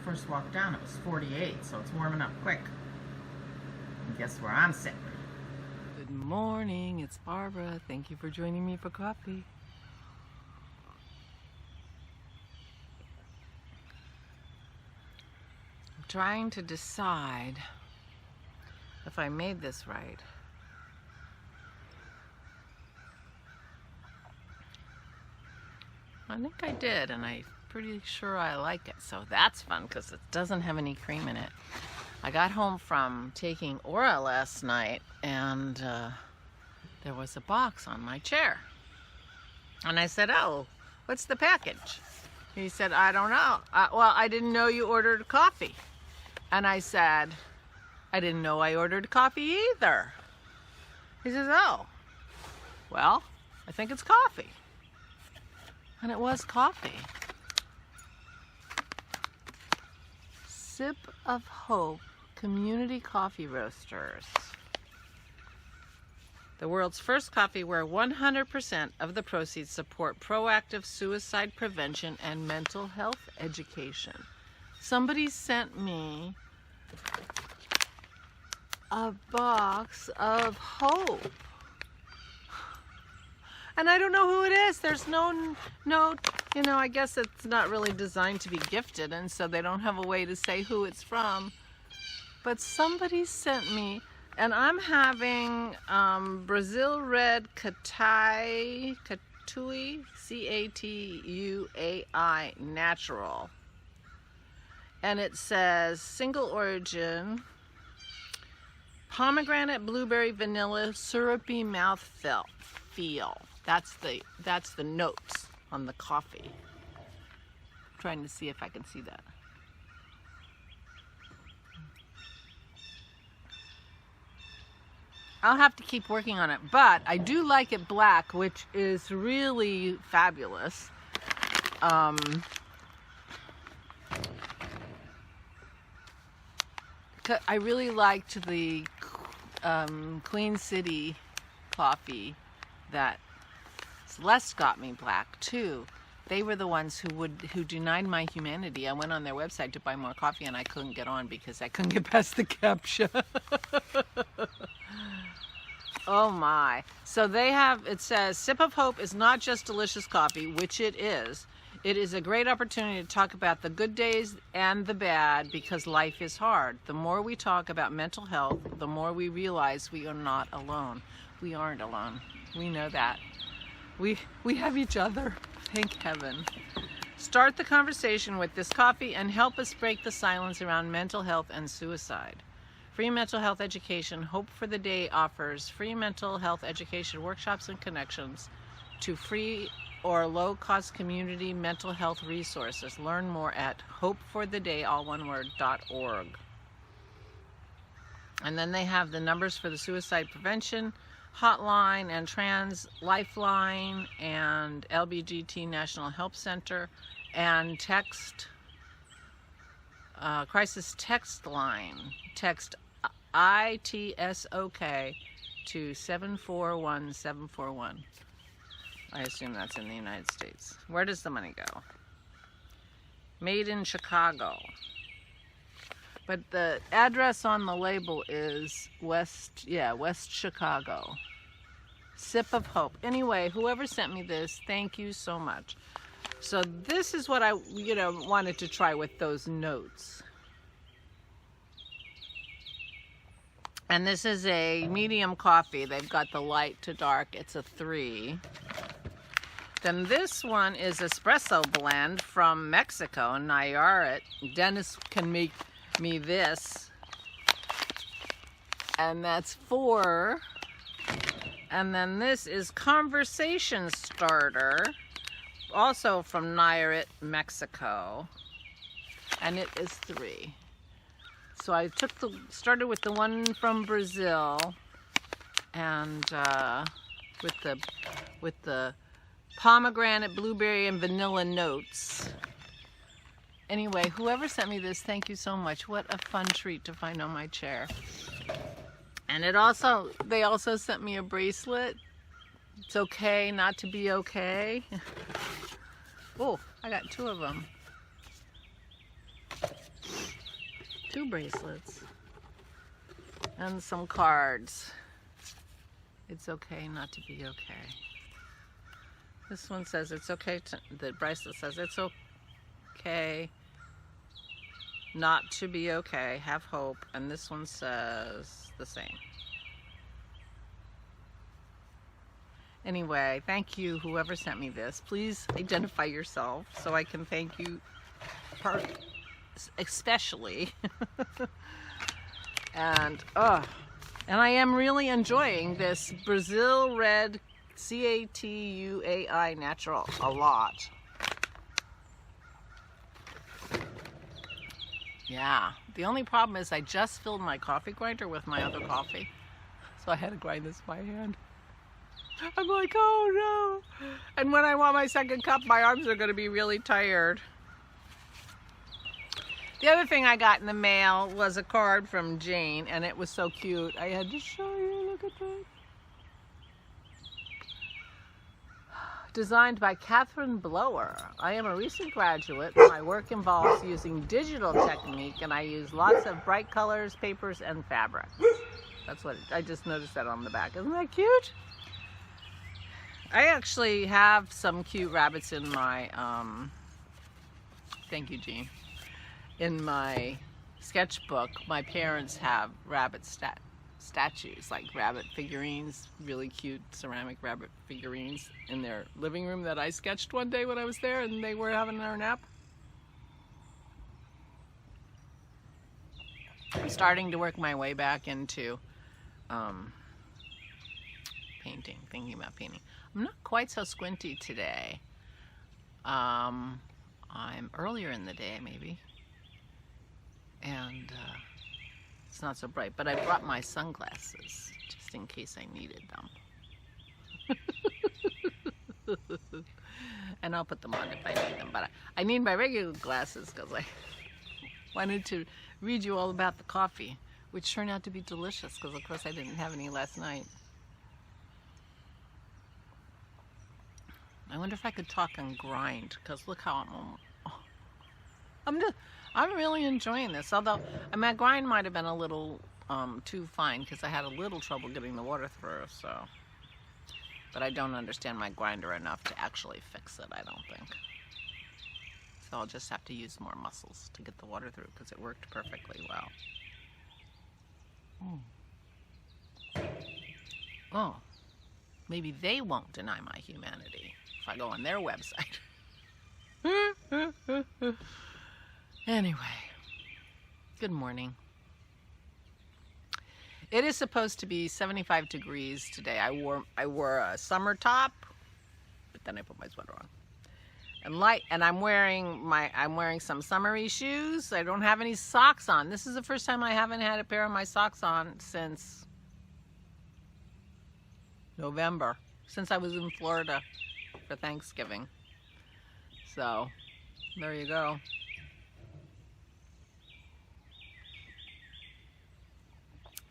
first walked down, it was 48, so it's warming up quick. And guess where I'm sitting? Good morning, it's Barbara. Thank you for joining me for coffee. I'm trying to decide if I made this right. I think I did, and I'm pretty sure I like it. So that's fun because it doesn't have any cream in it. I got home from taking Aura last night, and there was a box on my chair. And I said, oh, what's the package? He said, I don't know. Well, I didn't know you ordered coffee. And I said, I didn't know I ordered coffee either. He says, oh, well, I think it's coffee. And it was coffee. Sip of Hope Community Coffee Roasters. The world's first coffee where 100% of the proceeds support proactive suicide prevention and mental health education. Somebody sent me a box of hope. And I don't know who it is. There's no, you know, I guess it's not really designed to be gifted, and so they don't have a way to say who it's from. But somebody sent me, and I'm having Brazil Red Catui, C-A-T-U-A-I, natural. And it says single origin, pomegranate, blueberry, vanilla, syrupy mouth feel. That's the notes on the coffee. I'm trying to see if I can see that. I'll have to keep working on it, but I do like it black, which is really fabulous. I really liked the Queen City coffee that Celeste got me black too. They were the ones who denied my humanity. I went on their website to buy more coffee and I couldn't get on because I couldn't get past the CAPTCHA. Oh my. So they have, it says, Sip of Hope is not just delicious coffee, which it is. It is a great opportunity to talk about the good days and the bad because life is hard. The more we talk about mental health, the more we realize we are not alone. We aren't alone. We know that. We have each other. Thank heaven. Start the conversation with this coffee and help us break the silence around mental health and suicide. Free mental health education. Hope for the Day offers free mental health education workshops and connections to free or low-cost community mental health resources. Learn more at hopefortheday.org. And then they have the numbers for the suicide prevention hotline and trans lifeline and LBGT National Help Center and text crisis text line. Text ITSOK to 741-741. I assume that's in the United States. Where does the money go? Made in Chicago. But the address on the label is West Chicago. Sip of Hope. Anyway, whoever sent me this, thank you so much. So this is what I, wanted to try with those notes. And this is a medium coffee. They've got the light to dark. It's a 3. Then this one is espresso blend from Mexico, Nayarit. Dennis can make me this. And that's 4. And then this is conversation starter, also from Nayarit, Mexico. And it is 3. So I started with the one from Brazil, and with the pomegranate, blueberry, and vanilla notes. Anyway, whoever sent me this, thank you so much. What a fun treat to find on my chair. And they also sent me a bracelet. It's okay not to be okay. Oh, I got 2 of them. 2 bracelets, and some cards. It's okay not to be okay. This one says it's okay to, the bracelet says it's okay not to be okay, have hope, and this one says the same. Anyway, thank you, whoever sent me this. Please identify yourself so I can thank you especially. And I am really enjoying this Brazil Red Catuai Natural a lot. Yeah, the only problem is I just filled my coffee grinder with my other coffee, so I had to grind this by hand. I'm like, oh no. And when I want my second cup, my arms are going to be really tired. The other thing I got in the mail was a card from Jane, and it was so cute. I had to show you. Look at that. Designed by Catherine Blower. I am a recent graduate. My work involves using digital technique, and I use lots of bright colors, papers, and fabrics. That's what I just noticed that on the back. Isn't that cute? I actually have some cute rabbits in my, thank you, Jean. In my sketchbook. My parents have rabbit statues, like rabbit figurines, really cute ceramic rabbit figurines in their living room that I sketched one day when I was there and they were having their nap. I'm starting to work my way back into painting, thinking about painting. I'm not quite so squinty today. I'm earlier in the day maybe, and it's not so bright, but I brought my sunglasses just in case I needed them. And I'll put them on if I need them, but I need my regular glasses because I wanted to read you all about the coffee, which turned out to be delicious because of course I didn't have any last night. I wonder if I could talk and grind, because look how I'm really enjoying this. Although my grind might have been a little too fine because I had a little trouble getting the water through. So, but I don't understand my grinder enough to actually fix it, I don't think. So I'll just have to use more muscles to get the water through because it worked perfectly well. Oh, maybe they won't deny my humanity if I go on their website. Anyway, good morning. It is supposed to be 75 degrees today. I wore a summer top, but then I put my sweater on. And I'm wearing some summery shoes. I don't have any socks on. This is the first time I haven't had a pair of my socks on since November, since I was in Florida for Thanksgiving. So, there you go.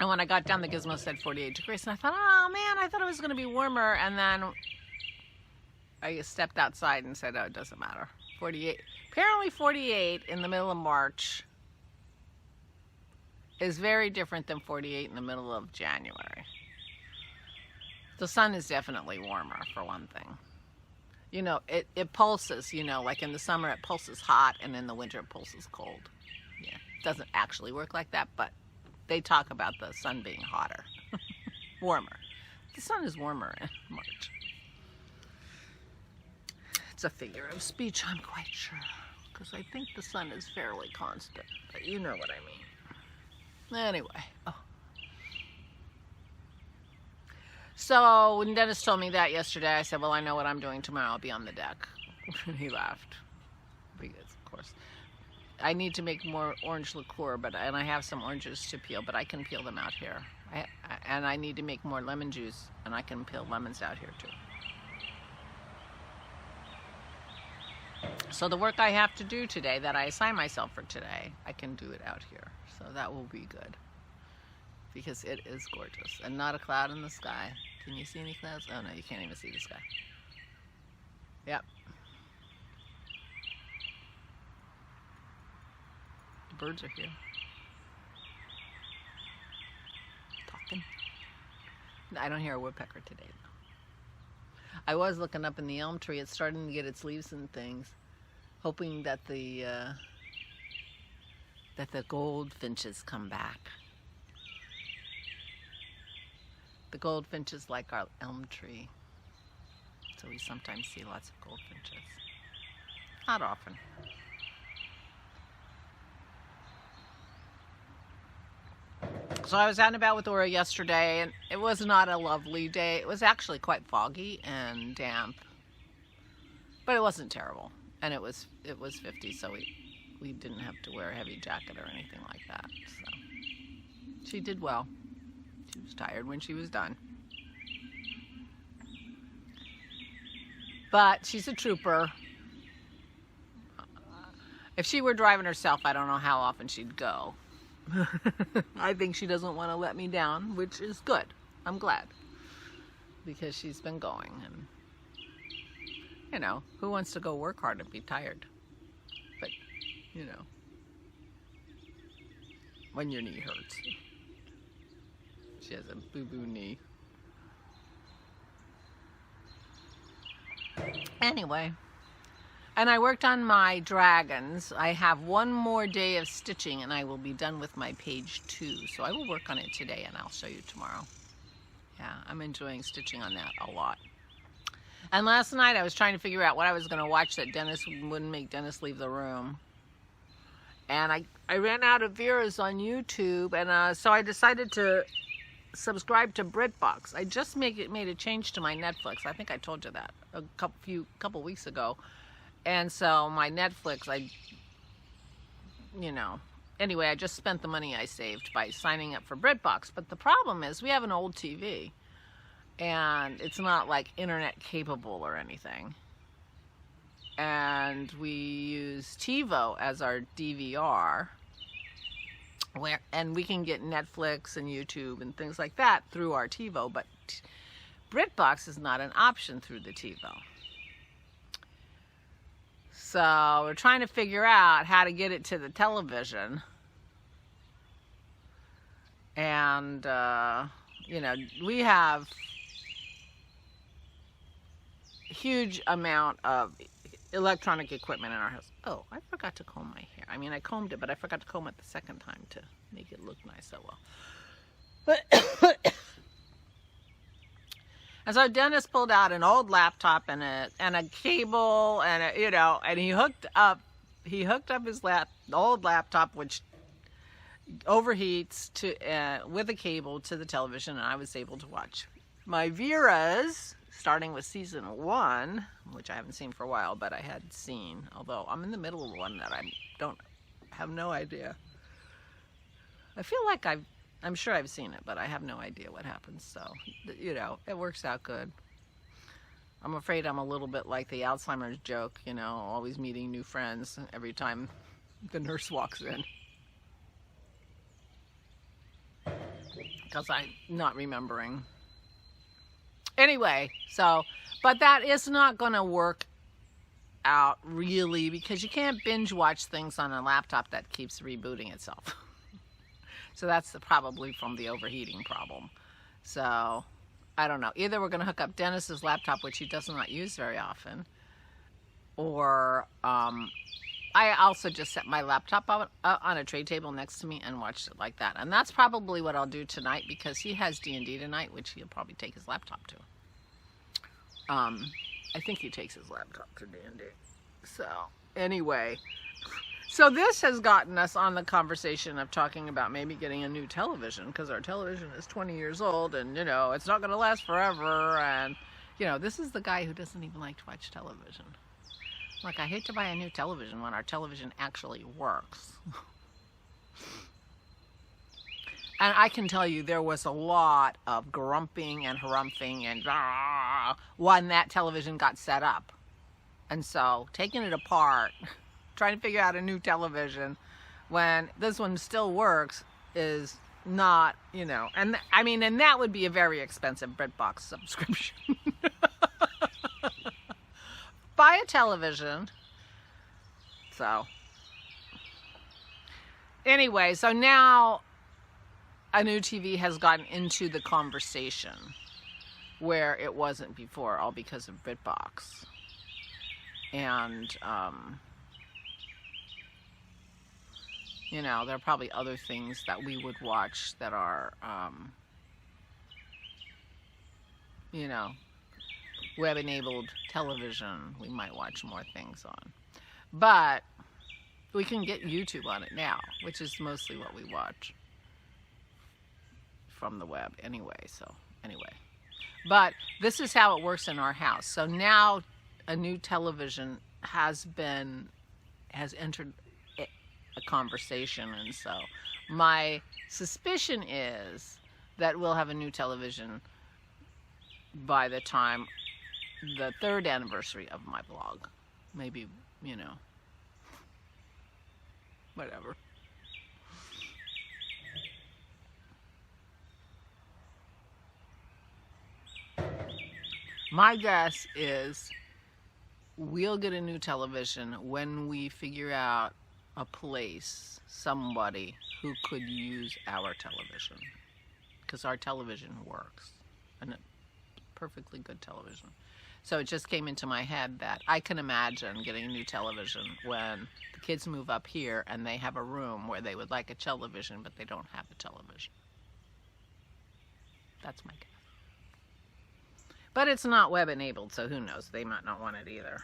And when I got down, the gizmo said 48 degrees, and I thought, oh man, I thought it was going to be warmer, and then I stepped outside and said, oh, it doesn't matter. 48. Apparently 48 in the middle of March is very different than 48 in the middle of January. The sun is definitely warmer, for one thing. You know, it pulses, you know, like in the summer it pulses hot, and in the winter it pulses cold. Yeah, it doesn't actually work like that, but they talk about the sun being hotter, warmer. The sun is warmer in March. It's a figure of speech, I'm quite sure, because I think the sun is fairly constant, but you know what I mean. Anyway, so when Dennis told me that yesterday, I said, well, I know what I'm doing tomorrow. I'll be on the deck. He laughed, because of course I need to make more orange liqueur, and I have some oranges to peel, but I can peel them out here. And I need to make more lemon juice, and I can peel lemons out here too. So the work I have to do today, that I assign myself for today, I can do it out here. So that will be good, because it is gorgeous, and not a cloud in the sky. Can you see any clouds? Oh no, you can't even see the sky. Yep. Birds are here. I don't hear a woodpecker today, though. I was looking up in the elm tree. It's starting to get its leaves and things, hoping that the goldfinches come back. The goldfinches like our elm tree, so we sometimes see lots of goldfinches. Not often. So I was out and about with Aura yesterday, and it was not a lovely day. It was actually quite foggy and damp, but it wasn't terrible. And it was 50, so we didn't have to wear a heavy jacket or anything like that. So she did well. She was tired when she was done. But she's a trooper. If she were driving herself, I don't know how often she'd go. I think she doesn't want to let me down, which is good. I'm glad. Because she's been going. And, you know, who wants to go work hard and be tired? But, you know, when your knee hurts. She has a boo-boo knee. Anyway. And I worked on my dragons. I have one more day of stitching and I will be done with my page 2. So I will work on it today and I'll show you tomorrow. Yeah, I'm enjoying stitching on that a lot. And last night I was trying to figure out what I was going to watch that Dennis wouldn't make Dennis leave the room. And I ran out of VeevaaS on YouTube, and so I decided to subscribe to BritBox. I just made a change to my Netflix. I think I told you that a couple weeks ago. And so my Netflix, anyway, I just spent the money I saved by signing up for BritBox. But the problem is we have an old TV, and it's not like internet capable or anything. And we use TiVo as our DVR, and we can get Netflix and YouTube and things like that through our TiVo, but BritBox is not an option through the TiVo. So we're trying to figure out how to get it to the television. And, we have a huge amount of electronic equipment in our house. Oh, I forgot to comb my hair. I mean, I combed it, but I forgot to comb it the second time to make it look nice. Oh well. But and so Dennis pulled out an old laptop and a cable and he hooked up his old laptop, which overheats with a cable to the television, and I was able to watch my VeevaaS, starting with season 1, which I haven't seen for a while, but I had seen, although I'm in the middle of one that I have no idea. I feel like I'm sure I've seen it, but I have no idea what happens, so, it works out good. I'm afraid I'm a little bit like the Alzheimer's joke, always meeting new friends every time the nurse walks in. Because I'm not remembering. Anyway, but that is not going to work out really, because you can't binge watch things on a laptop that keeps rebooting itself. So that's probably from the overheating problem. So I don't know. Either we're going to hook up Dennis's laptop, which he does not use very often, or I also just set my laptop on a tray table next to me and watched it like that. And that's probably what I'll do tonight, because he has D&D tonight, which he'll probably take his laptop to. I think he takes his laptop to D&D. So, anyway. So this has gotten us on the conversation of talking about maybe getting a new television, because our television is 20 years old and, it's not going to last forever. And, this is the guy who doesn't even like to watch television. Like, I hate to buy a new television when our television actually works. And I can tell you there was a lot of grumping and harumphing and when that television got set up. And so taking it apart, trying to figure out a new television when this one still works is not, and that would be a very expensive BritBox subscription. Buy a television. So anyway, so now a new TV has gotten into the conversation where it wasn't before, all because of BritBox. And, you know, there are probably other things that we would watch that are, you know, web-enabled television. We might watch more things on. But we can get YouTube on it now, which is mostly what we watch from the web anyway. So anyway, but this is how it works in our house. So now a new television has entered a conversation, and so my suspicion is that we'll have a new television by the time the 3rd anniversary of my blog. Maybe, you know, whatever. My guess is we'll get a new television when we figure out a place, somebody who could use our television. Because our television works. And a perfectly good television. So it just came into my head that I can imagine getting a new television when the kids move up here and they have a room where they would like a television, but they don't have a television. That's my guess. But it's not web enabled, so who knows? They might not want it either.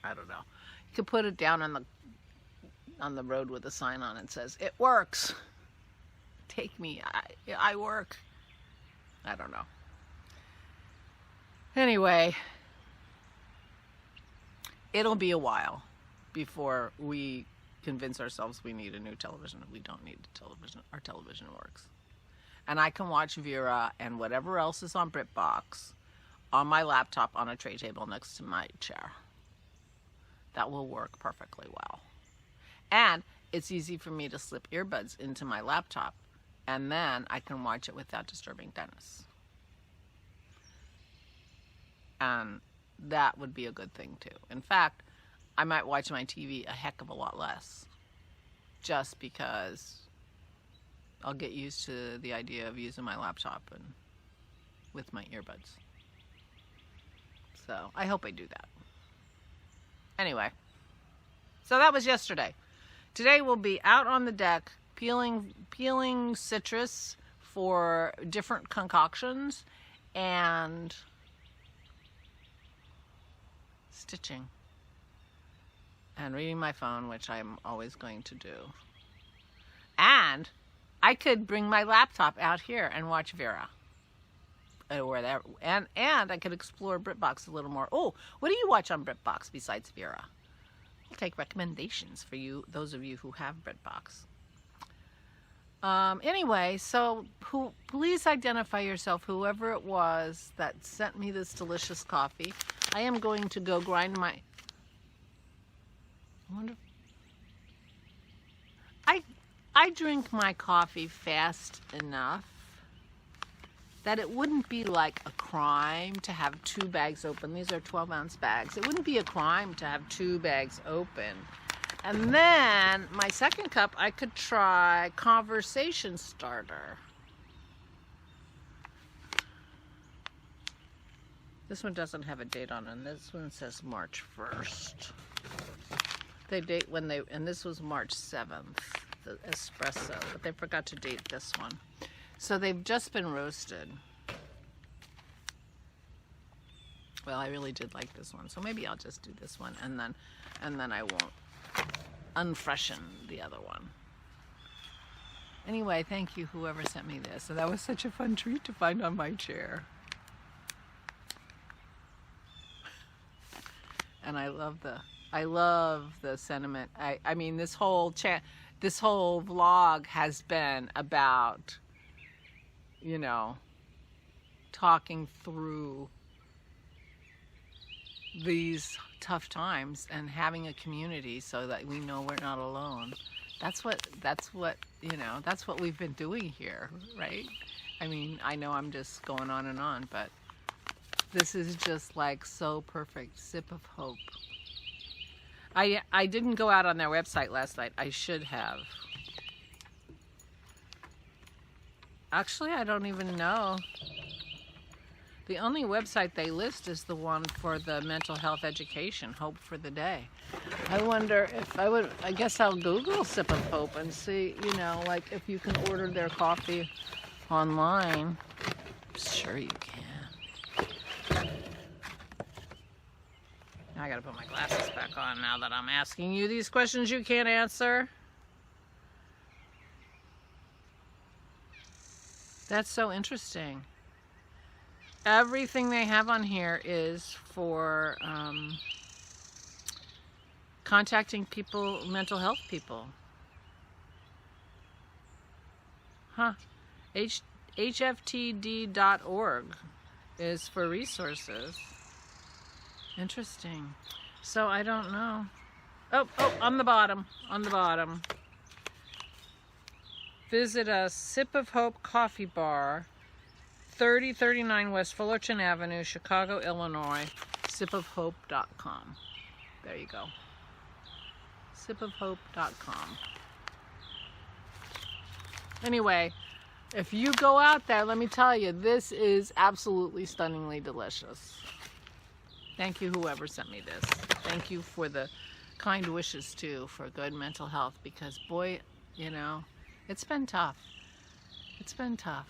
I don't know. You could put it down on the road with a sign on it that says, "It works. Take me. I work." I don't know. Anyway, it'll be a while before we convince ourselves we need a new television. We don't need a television. Our television works. And I can watch Vera and whatever else is on BritBox on my laptop on a tray table next to my chair. That will work perfectly well. And it's easy for me to slip earbuds into my laptop, and then I can watch it without disturbing Dennis. And that would be a good thing too. In fact, I might watch my TV a heck of a lot less, just because I'll get used to the idea of using my laptop and with my earbuds. So I hope I do that. Anyway, so that was yesterday. Today we'll be out on the deck peeling citrus for different concoctions and stitching and reading my phone, which I'm always going to do. And I could bring my laptop out here and watch Vera. Or that, and I could explore BritBox a little more. Oh, what do you watch on BritBox besides Vera? I'll take recommendations for you, those of you who have BritBox. Anyway, so please identify yourself, whoever it was that sent me this delicious coffee. I am going to go grind my... I drink my coffee fast enough that it wouldn't be like a crime to have 2 bags open. These are 12-ounce bags. It wouldn't be a crime to have 2 bags open. And then my second cup, I could try Conversation Starter. This one doesn't have a date on it, and this one says March 1st. They date when they, and this was March 7th, the espresso, but they forgot to date this one. So they've just been roasted. Well, I really did like this one, so maybe I'll just do this one, and then I won't unfreshen the other one. Anyway, thank you whoever sent me this. So that was such a fun treat to find on my chair. And I love the sentiment. I mean, this whole vlog has been about, you know, talking through these tough times and having a community so that we know we're not alone. That's what you know, that's what we've been doing here, right? I mean, I know I'm just going on and on, but this is just like so perfect. Sip of hope. I didn't go out on their website last night. I should have. Actually, I don't even know. The only website they list is the one for the mental health education, Hope for the Day. I wonder if I guess I'll Google Sip of Hope and see, you know, like if you can order their coffee online. Sure you can. Now I gotta put my glasses back on now that I'm asking you these questions you can't answer. That's so interesting. Everything they have on here is for contacting people, mental health people. Huh. HFTD.org is for resources. Interesting. So I don't know. Oh, on the bottom. Visit a Sip of Hope coffee bar, 3039 West Fullerton Avenue, Chicago, Illinois. sipofhope.com. There you go. sipofhope.com. Anyway, if you go out there, let me tell you, this is absolutely stunningly delicious. Thank you, whoever sent me this. Thank you for the kind wishes, too, for good mental health, because, boy, you know, it's been tough. It's been tough.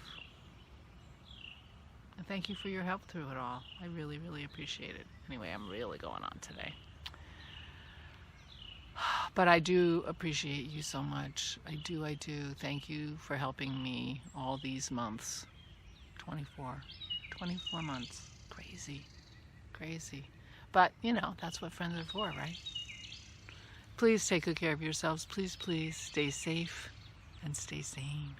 And thank you for your help through it all. I really, really appreciate it. Anyway, I'm really going on today. But I do appreciate you so much. I do. Thank you for helping me all these months. 24 months. Crazy. But, you know, that's what friends are for, right? Please take good care of yourselves. Please stay safe and stay sane.